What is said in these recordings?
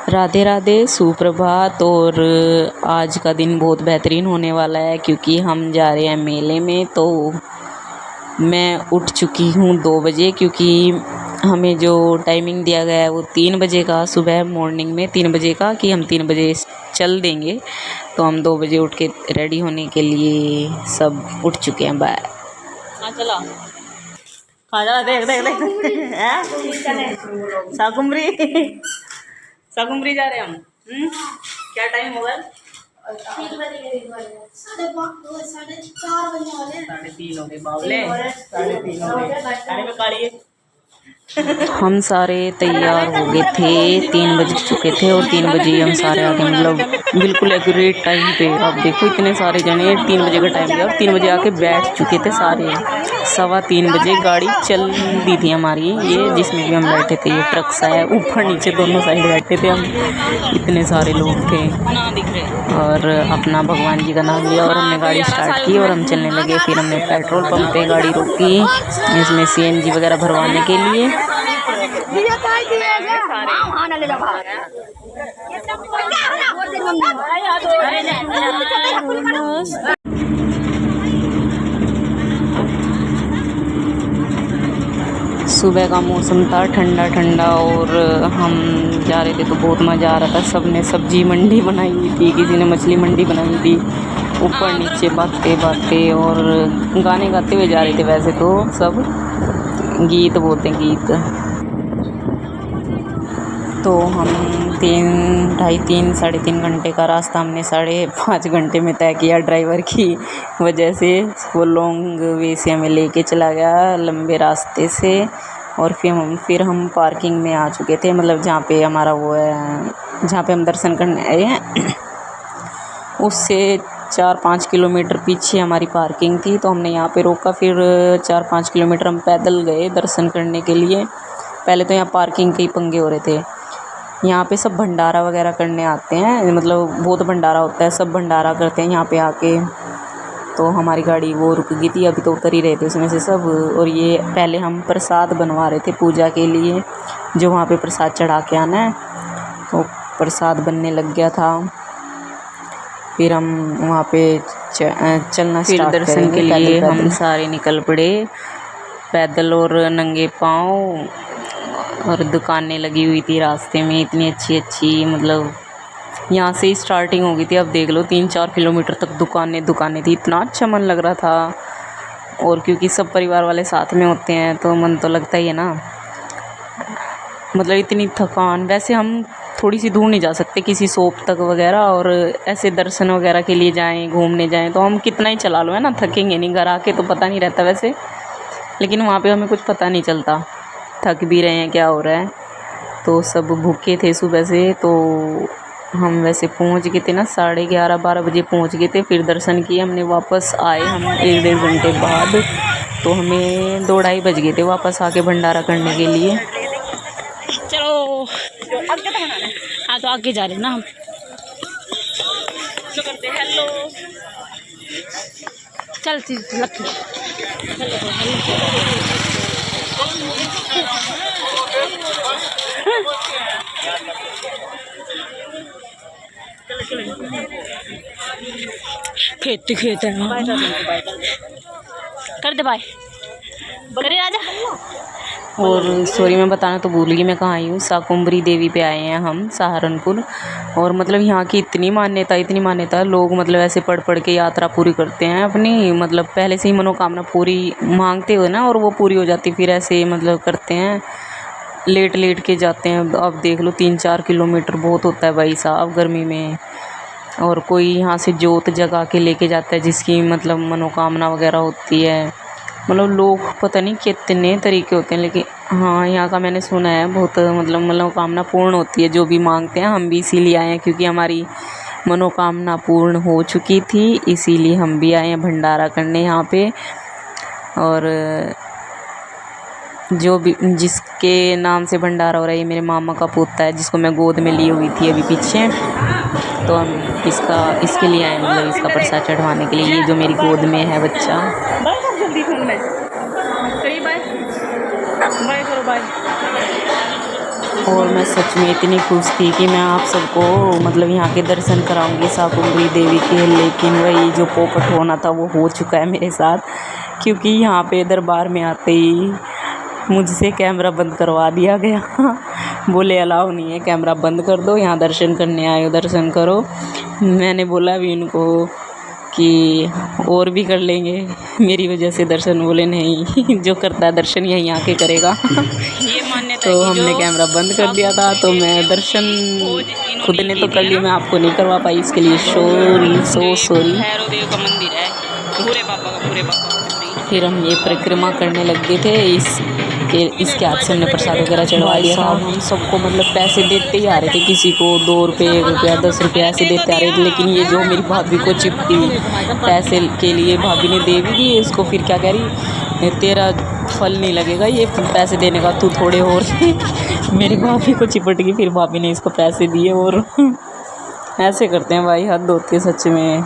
राधे राधे, सुप्रभात। और आज का दिन बहुत बेहतरीन होने वाला है क्योंकि हम जा रहे हैं मेले में। तो मैं उठ चुकी हूँ 2 बजे, क्योंकि हमें जो टाइमिंग दिया गया है वो 3 बजे का, सुबह मॉर्निंग में 3 बजे का, कि हम 3 बजे चल देंगे। तो हम 2 बजे उठ के रेडी होने के लिए सब उठ चुके हैं। बाय। हाँ चला खा जा, देख देख देख शाकुम्बरी शाकुम्बरी जा रहे हैं हम। क्या टाइम होगा? 3:30 हो गए बावले, 3:30 हो गए। खाने में काढ़िए। हम सारे तैयार हो गए थे, 3 बज चुके थे और 3 बजे हम सारे आ गए, मतलब बिल्कुल एक्यूरेट टाइम पे। अब देखो इतने सारे जने 3 बजे का टाइम दिया और 3 बजे आके बैठ चुके थे सारे। 3:15 बजे गाड़ी चल दी थी हमारी, ये जिसमें भी हम बैठे थे। ये ट्रक सा है, ऊपर नीचे दोनों साइड बैठे थे हम, इतने सारे लोग थे। और अपना भगवान जी का नाम लिया और हमने गाड़ी स्टार्ट की और हम चलने लगे। फिर हमने पेट्रोल पंप पे गाड़ी रोकी, इसमें CNG वगैरह भरवाने के लिए। सुबह का मौसम था ठंडा ठंडा और हम जा रहे थे तो बहुत मज़ा आ रहा था। सब ने सब्जी मंडी बनाई हुई थी, किसी ने मछली मंडी बनाई थी। ऊपर नीचे बातें बातें और गाने गाते हुए जा रहे थे। वैसे तो सब गीत बोलते हैं, गीत। तो हम 3 घंटे का रास्ता हमने 5.5 घंटे में तय किया। ड्राइवर की वजह से वो लॉन्ग वे से हमें लेके चला गया, लंबे रास्ते से। और फिर हम पार्किंग में आ चुके थे, मतलब जहाँ पे हमारा वो है, जहाँ पे हम दर्शन करने आए हैं उससे 4-5 किलोमीटर पीछे हमारी पार्किंग थी। तो हमने यहाँ पे रोका, फिर 4-5 किलोमीटर हम पैदल गए दर्शन करने के लिए। पहले तो यहाँ पार्किंग के ही पंगे हो रहे थे। यहाँ पे सब भंडारा वगैरह करने आते हैं, मतलब बहुत भंडारा होता है, सब भंडारा करते हैं यहाँ पे आके। तो हमारी गाड़ी वो रुक गई थी, अभी तो उतर ही रहे थे उसमें से सब। और ये पहले हम प्रसाद बनवा रहे थे पूजा के लिए, जो वहाँ पे प्रसाद चढ़ा के आना है। तो प्रसाद बनने लग गया था। फिर हम वहाँ पे चलना स्टार्ट करेंगे। दर्शन के लिए हम सारे निकल पड़े पैदल और नंगे पाँव। और दुकानें लगी हुई थी रास्ते में, इतनी अच्छी अच्छी, मतलब यहाँ से ही स्टार्टिंग हो गई थी। अब देख लो 3-4 किलोमीटर तक दुकानें थी, इतना अच्छा मन लग रहा था। और क्योंकि सब परिवार वाले साथ में होते हैं तो मन तो लगता ही है ना। मतलब इतनी थकान, वैसे हम थोड़ी सी दूर नहीं जा सकते किसी शॉप तक वगैरह, और ऐसे दर्शन वगैरह के लिए जाएं, घूमने जाएं तो हम कितना ही चला लो, है ना, थकेंगे नहीं। घर आके तो पता नहीं रहता वैसे, लेकिन वहाँ पे हमें कुछ पता नहीं चलता थक भी रहे हैं क्या हो रहा है। तो सब भूखे थे सुबह से, तो हम वैसे पहुँच गए थे ना, 11:30-12 बजे पहुँच गए थे। फिर दर्शन किए हमने, वापस आए हम 1-1.5 घंटे बाद। तो हमें 2-2:30 बज गए थे वापस आके भंडारा करने के लिए। चलो आगे तो हाँ, तो आगे जा रहे ना हम। तो करते हेलो, चल लक्की खेत है कर दे भाई, करे राजा। और सॉरी मैं बताना तो भूल गई, मैं कहाँ आई हूँ, शाकुम्भरी देवी पे आए हैं हम, सहारनपुर। और मतलब यहाँ की इतनी मान्यता, लोग मतलब ऐसे पढ़ के यात्रा पूरी करते हैं अपनी, मतलब पहले से ही मनोकामना पूरी मांगते हुए ना, और वो पूरी हो जाती, फिर ऐसे मतलब करते हैं, लेट के जाते हैं। अब देख लो 3-4 किलोमीटर बहुत होता है भाई साहब गर्मी में। और कोई यहाँ से जोत जगा के लेके जाता है जिसकी मतलब मनोकामना वगैरह होती है। मतलब लोग पता नहीं कितने तरीके होते हैं, लेकिन हाँ यहाँ का मैंने सुना है बहुत मतलब मनोकामना पूर्ण होती है, जो भी मांगते हैं। हम भी इसीलिए आए हैं क्योंकि हमारी मनोकामना पूर्ण हो चुकी थी, इसीलिए हम भी आए हैं भंडारा करने यहाँ पे। और जो भी जिसके नाम से भंडारा हो रहा है, ये मेरे मामा का पोता है जिसको मैं गोद में ली हुई थी अभी पीछे। तो हम इसके लिए आए, मतलब इसका प्रसाद चढ़वाने के लिए। ये जो मेरी गोद में है बच्चा। जल्दी फोन में बाय करो, बाय। और मैं सच में इतनी खुश थी कि मैं आप सबको मतलब यहाँ के दर्शन कराऊंगी शाकुंभरी देवी के, लेकिन वही जो पोपट होना था वो हो चुका है मेरे साथ, क्योंकि यहाँ पे दरबार में आते ही मुझसे कैमरा बंद करवा दिया गया। बोले अलाउ नहीं है, कैमरा बंद कर दो, यहाँ दर्शन करने आए हो दर्शन करो। मैंने बोला भी इनको कि और भी कर लेंगे मेरी वजह से दर्शन, बोले नहीं जो करता है दर्शन यहीं आके करेगा। ये मान्यता तो है कि हमने जो कैमरा बंद कर दिया था, तो मैं दर्शन खुद ने तो कर लिया, मैं आपको नहीं करवा पाई, इसके लिए सो सॉरी। भैरव देव का मंदिर है, भूरे बाबा का, भूरे बाबा का। फिर हम ये परिक्रमा करने लग गए थे, इसके हाथ से हमने प्रसाद वगैरह चढ़वा दिया था। हम सबको मतलब पैसे देते ही आ रहे थे, किसी को 2 रुपये 1 रुपया 10 रुपये ऐसे देते आ रहे थे, लेकिन ये जो मेरी भाभी को चिपटी पैसे के लिए, भाभी ने दे भी दिए इसको, फिर क्या कह रही तेरा फल नहीं लगेगा ये पैसे देने का, तू थोड़े और मेरी भाभी को चिपट गई, फिर भाभी ने इसको पैसे दिए। और ऐसे करते हैं भाई, हद होती है सच में।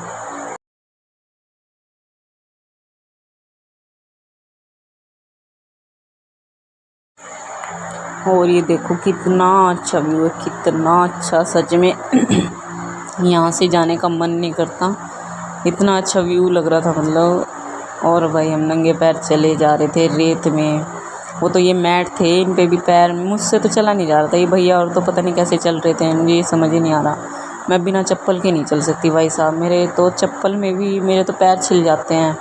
और ये देखो कितना अच्छा व्यू है, कितना अच्छा, सच में यहाँ से जाने का मन नहीं करता, इतना अच्छा व्यू लग रहा था मतलब। और भाई हम नंगे पैर चले जा रहे थे रेत में, वो तो ये मैट थे इन पे भी पैर, मुझसे तो चला नहीं जा रहा था ये भैया, और तो पता नहीं कैसे चल रहे थे, मुझे ये समझ ही नहीं आ रहा। मैं बिना चप्पल के नहीं चल सकती भाई साहब, मेरे तो चप्पल में भी मेरे तो पैर छिल जाते हैं,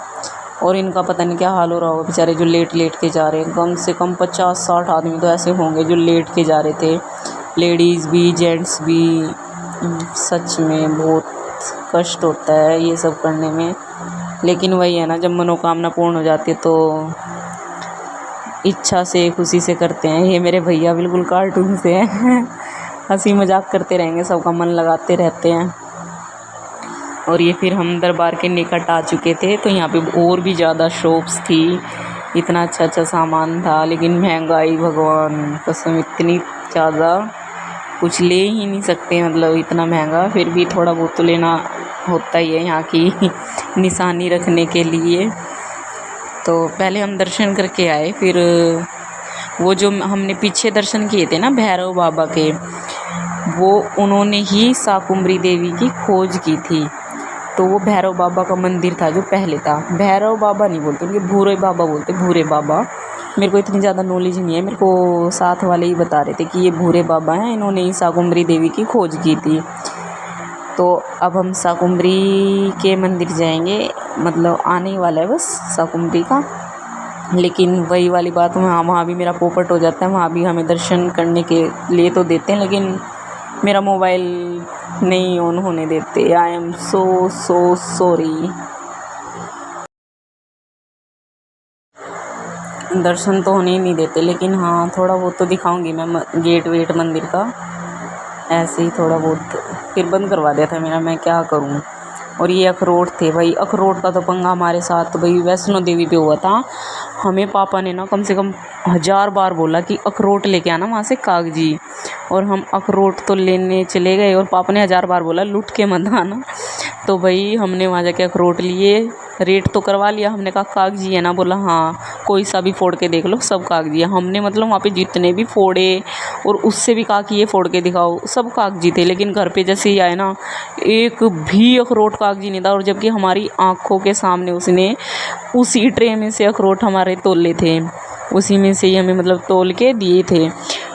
और इनका पता नहीं क्या हाल हो रहा होगा बेचारे जो लेट के जा रहे हैं। कम से कम 50-60 आदमी तो ऐसे होंगे जो लेट के जा रहे थे, लेडीज़ भी जेंट्स भी। सच में बहुत कष्ट होता है ये सब करने में, लेकिन वही है ना, जब मनोकामना पूर्ण हो जाती है तो इच्छा से खुशी से करते हैं। ये मेरे भैया बिल्कुल कार्टून से हैं हंसी मजाक करते रहेंगे, सबका मन लगाते रहते हैं। और ये फिर हम दरबार के निकट आ चुके थे, तो यहाँ पे और भी ज़्यादा शॉप्स थी, इतना अच्छा सामान था, लेकिन महंगाई भगवान कसम इतनी ज़्यादा, कुछ ले ही नहीं सकते मतलब इतना महंगा, फिर भी थोड़ा बहुत तो लेना होता ही है यहाँ की निशानी रखने के लिए। तो पहले हम दर्शन करके आए, फिर वो जो हमने पीछे दर्शन किए थे ना भैरव बाबा के, वो उन्होंने ही शाकुंभरी देवी की खोज की थी, तो वो भैरव बाबा का मंदिर था जो पहले था। भैरव बाबा नहीं बोलते उनके, भूरे बाबा बोलते, भूरे बाबा। मेरे को इतनी ज़्यादा नॉलेज नहीं है, मेरे को साथ वाले ही बता रहे थे कि ये भूरे बाबा हैं, इन्होंने ही शाकुंभरी देवी की खोज की थी। तो अब हम शाकुंभरी के मंदिर जाएंगे, मतलब आने ही वाला है बस शाकुंभरी का, लेकिन वही वाली बात, वहाँ भी मेरा पोपट हो जाता है, वहाँ भी हमें दर्शन करने के लिए तो देते हैं, लेकिन मेरा मोबाइल नहीं ऑन होने देते। I am so sorry. दर्शन तो होने ही नहीं देते, लेकिन हाँ थोड़ा बहुत तो दिखाऊंगी मैं गेट वेट मंदिर का, ऐसे ही थोड़ा बहुत। फिर बंद करवा दिया था मेरा, मैं क्या करूँ। और ये अखरोट थे भाई, अखरोट का तो पंगा हमारे साथ तो भाई वैष्णो देवी पे हुआ था। हमें पापा ने ना कम से कम 1000 बार बोला कि अखरोट लेके आना वहाँ से कागजी, और हम अखरोट तो लेने चले गए, और पापा ने 1000 बार बोला लूट के मत आना। तो भाई हमने वहाँ जाके अखरोट लिए, रेट तो करवा लिया, हमने कहा कागजी है ना, बोला हाँ कोई सा भी फोड़ के देख लो सब कागजी है। हमने मतलब वहाँ पे जितने भी फोड़े, और उससे भी कहा कि ये फोड़ के दिखाओ, सब कागजी थे, लेकिन घर पे जैसे ही आए ना एक भी अखरोट कागजी नहीं था, और जबकि हमारी आँखों के सामने उसने उसी ट्रे में से अखरोट हमारे तोले थे, उसी में से ही हमें मतलब तोल के दिए थे,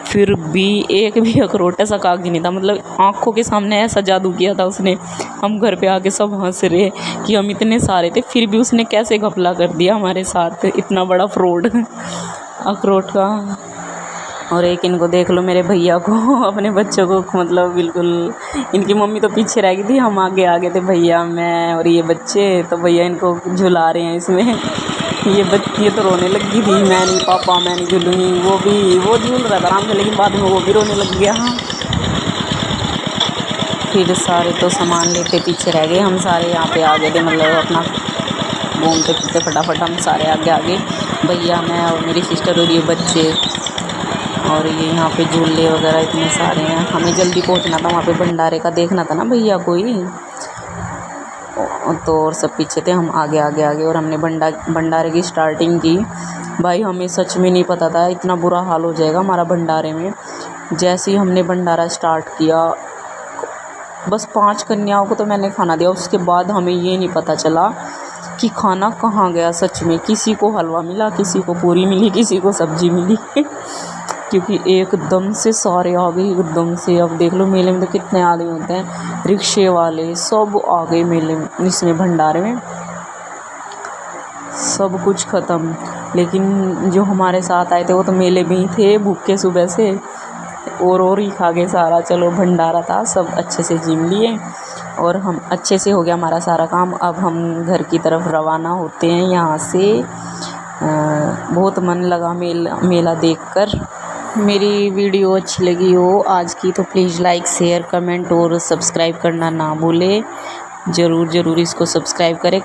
फिर भी एक भी अखरोट ऐसा कागजी नहीं था, मतलब आँखों के सामने ऐसा जादू किया था उसने। हम घर पे आके सब हंस रहे कि हम इतने सारे थे, फिर भी उसने कैसे घपला कर दिया हमारे साथ, इतना बड़ा फ्रॉड अखरोट का। और एक इनको देख लो मेरे भैया को, अपने बच्चों को, मतलब बिल्कुल, इनकी मम्मी तो पीछे रह गई थी, हम आगे थे भैया मैं और ये बच्चे, तो भैया इनको झुला रहे हैं इसमें। ये तो रोने लगी थी, मैं नहीं पापा मैं नहीं झूलूँगी, वो झूल रहा था आराम से, लेकिन बाद में वो भी रोने लग गया। फिर सारे तो सामान लेते पीछे रह गए, हम सारे यहाँ पे आ गए थे, मतलब अपना घूमते फिरते फटाफट हम सारे आगे भैया मैं और मेरी सिस्टर और ये बच्चे, और ये यहाँ पे झूले वगैरह इतने सारे हैं। हमें जल्दी पहुँचना था, वहाँ पे भंडारे का देखना था ना भैया को ही, तो और सब पीछे थे, हम आगे और हमने भंडारे की स्टार्टिंग की। भाई हमें सच में नहीं पता था इतना बुरा हाल हो जाएगा हमारा भंडारे में। जैसे ही हमने भंडारा स्टार्ट किया, बस 5 कन्याओं को तो मैंने खाना दिया। उसके बाद हमें ये नहीं पता चला कि खाना कहाँ गया सच में। किसी को हलवा मिला, किसी को पूरी मिली, किसी को सब्जी मिली क्योंकि एकदम से सारे आ गए, एकदम से। अब देख लो मेले में तो कितने आदमी होते हैं, रिक्शे वाले सब आ गए मेले में, इसमें भंडारे में। सब कुछ ख़त्म, लेकिन जो हमारे साथ आए थे वो तो मेले में ही थे, भूखे सुबह से, और ही खा गए सारा। चलो भंडारा था, सब अच्छे से जीम लिए और हम अच्छे से हो गया हमारा सारा काम। अब हम घर की तरफ रवाना होते हैं यहाँ से। बहुत मन लगा मेला देखकर। मेरी वीडियो अच्छी लगी हो आज की तो प्लीज़ लाइक, शेयर, कमेंट और सब्सक्राइब करना ना भूलें। ज़रूर इसको सब्सक्राइब करें।